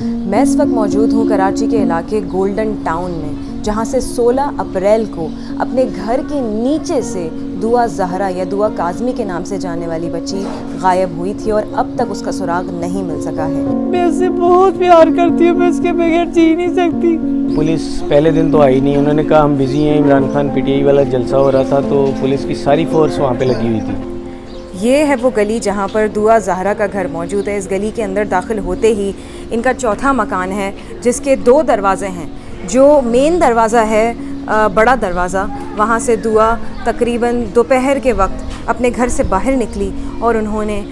मैं इस वक्त मौजूद हूँ कराची के इलाके गोल्डन टाउन में, जहाँ से 16 अप्रैल को अपने घर के नीचे से दुआ ज़हरा या दुआ काज़मी के नाम से जाने वाली बच्ची गायब हुई थी और अब तक उसका सुराग नहीं मिल सका है। मैं उससे बहुत प्यार करती हूँ, मैं उसके बगैर जी नहीं सकती। पुलिस पहले दिन तो आई नहीं, उन्होंने कहा हम बिज़ी हैं, इमरान खान पीटीआई वाला जलसा हो रहा था, तो पुलिस की सारी फोर्स वहाँ पे लगी हुई थी। ये है वो गली जहाँ पर दुआ ज़हरा का घर मौजूद है। इस गली के अंदर दाखिल होते ही इनका चौथा मकान है, जिसके 2 दरवाज़े हैं। जो मेन दरवाज़ा है, बड़ा दरवाज़ा, वहाँ से दुआ तकरीबन दोपहर के वक्त अपने घर से बाहर निकली और उन्होंने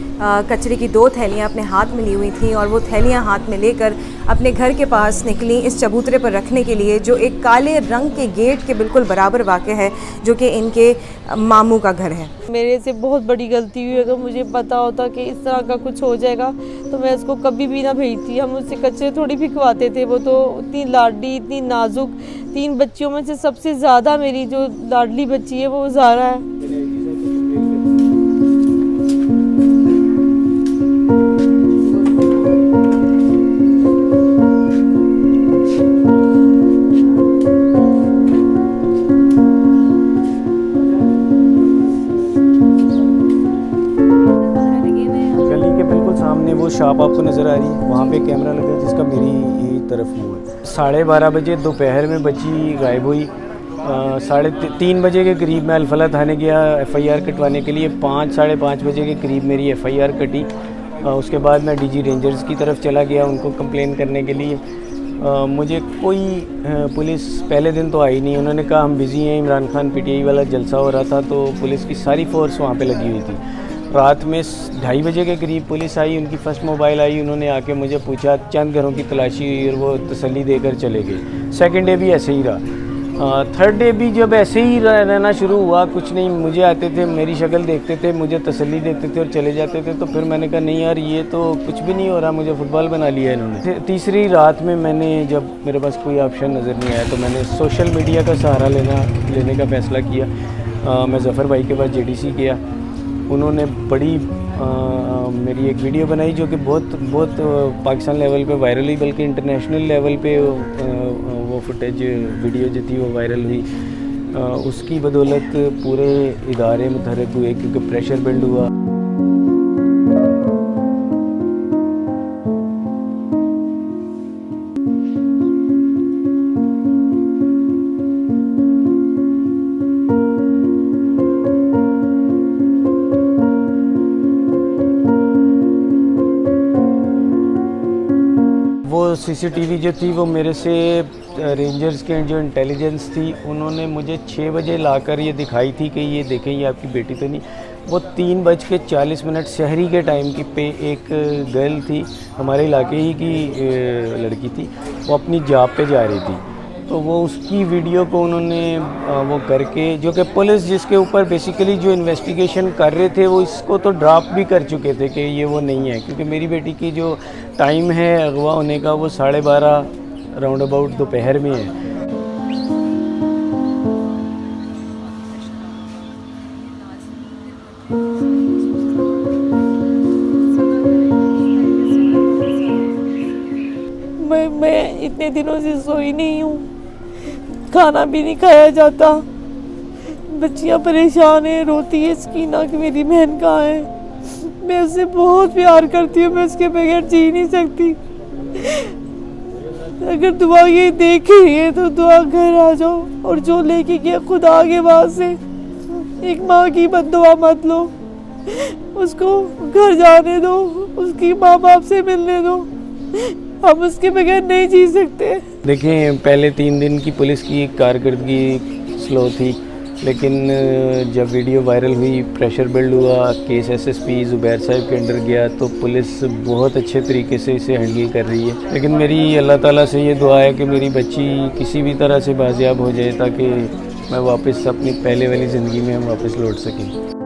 कचरे की 2 थैलियाँ अपने हाथ में ली हुई थी और वो थैलियाँ हाथ में लेकर अपने घर के पास निकली इस चबूतरे पर रखने के लिए, जो एक काले रंग के गेट के बिल्कुल बराबर वाक़ है, जो कि इनके मामू का घर है। मेरे से बहुत बड़ी गलती हुई। अगर मुझे पता होता कि इस तरह का कुछ हो जाएगा तो मैं उसको कभी भी ना भेजती। हम उससे कचरे थोड़ी भी खवाते थे। वो तो इतनी लाडली, इतनी नाजुक, 3 बच्चियों में से सबसे ज़्यादा मेरी जो लाडली बच्ची है वो ज़हरा है। सामने वो शॉप आपको नज़र आ रही है, वहाँ पे कैमरा लगा जिसका मेरी तरफ मुँह है। 12:30 बजे दोपहर में बच्ची गायब हुई। 3:30 बजे के करीब मैं अलफला थाने गया FIR कटवाने के लिए। 5 5:30 बजे के करीब मेरी FIR कटी। उसके बाद मैं DG रेंजर्स की तरफ चला गया उनको कंप्लेन करने के लिए। मुझे कोई पुलिस पहले दिन तो आई नहीं, उन्होंने कहा हम बिज़ी हैं, इमरान खान पीटीआई वाला जलसा हो रहा था, तो पुलिस की सारी फोर्स वहाँ पे लगी हुई थी। रात में 2:30 बजे के करीब पुलिस आई, उनकी फ़र्स्ट मोबाइल आई, उन्होंने आके मुझे पूछा, चंद घरों की तलाशी और वो तसल्ली देकर चले गए। सेकंड डे भी ऐसे ही रहा। थर्ड डे भी जब ऐसे ही रहना शुरू हुआ, कुछ नहीं, मुझे आते थे, मेरी शक्ल देखते थे, मुझे तसल्ली देते थे और चले जाते थे। तो फिर मैंने कहा नहीं यार, ये तो कुछ भी नहीं हो रहा, मुझे फुटबॉल बना लिया इन्होंने। तीसरी रात में मैंने, जब मेरे पास कोई ऑप्शन नज़र नहीं आया, तो मैंने सोशल मीडिया का सहारा लेने का फ़ैसला किया। मैं ज़फ़र भाई के पास JDC गया, उन्होंने बड़ी मेरी एक वीडियो बनाई जो कि बहुत पाकिस्तान लेवल पे वायरल हुई, बल्कि इंटरनेशनल लेवल पे वो फुटेज वीडियो जो थी वो वायरल हुई। उसकी बदौलत पूरे इदारे मुतहर्रिक हुए क्योंकि प्रेशर बिल्ड हुआ। वो CCTV जो थी वो मेरे से रेंजर्स के जो इंटेलिजेंस थी, उन्होंने मुझे 6 बजे लाकर ये दिखाई थी कि ये देखें ये आपकी बेटी तो नहीं। वो 3:40 शहरी के टाइम की पे एक गर्ल थी, हमारे इलाके ही की लड़की थी, वो अपनी जॉब पे जा रही थी। तो वो उसकी वीडियो को उन्होंने वो करके, जो कि पुलिस जिसके ऊपर बेसिकली जो इन्वेस्टिगेशन कर रहे थे वो इसको तो ड्रॉप भी कर चुके थे कि ये वो नहीं है, क्योंकि मेरी बेटी की जो टाइम है अगवा होने का वो 12:30 राउंड अबाउट दोपहर में है। मैं इतने दिनों से सोई नहीं हूँ, खाना भी नहीं खाया जाता, बच्चियाँ परेशान हैं, रोती है सकीना कि मेरी बहन कहाँ है। मैं उससे बहुत प्यार करती हूँ, मैं उसके बगैर जी नहीं सकती। अगर दुआ ये देख रही है तो दुआ घर आ जाओ और जो लेके गया खुदा आगे वहाँ से एक माँ की बद्दुआ मत लो, उसको घर जाने दो, उसकी माँ बाप से मिलने दो, हम उसके बगैर नहीं जी सकते। देखिए, पहले 3 दिन की पुलिस की कारकर्दगी स्लो थी, लेकिन जब वीडियो वायरल हुई, प्रेशर बिल्ड हुआ, केस SSP ज़ुबैर साहब के अंडर गया, तो पुलिस बहुत अच्छे तरीके से इसे हैंडल कर रही है। लेकिन मेरी अल्लाह ताला से ये दुआ है कि मेरी बच्ची किसी भी तरह से बाजियाब हो जाए, ताकि मैं वापस अपनी पहले वाली ज़िंदगी में हम वापस लौट सकें।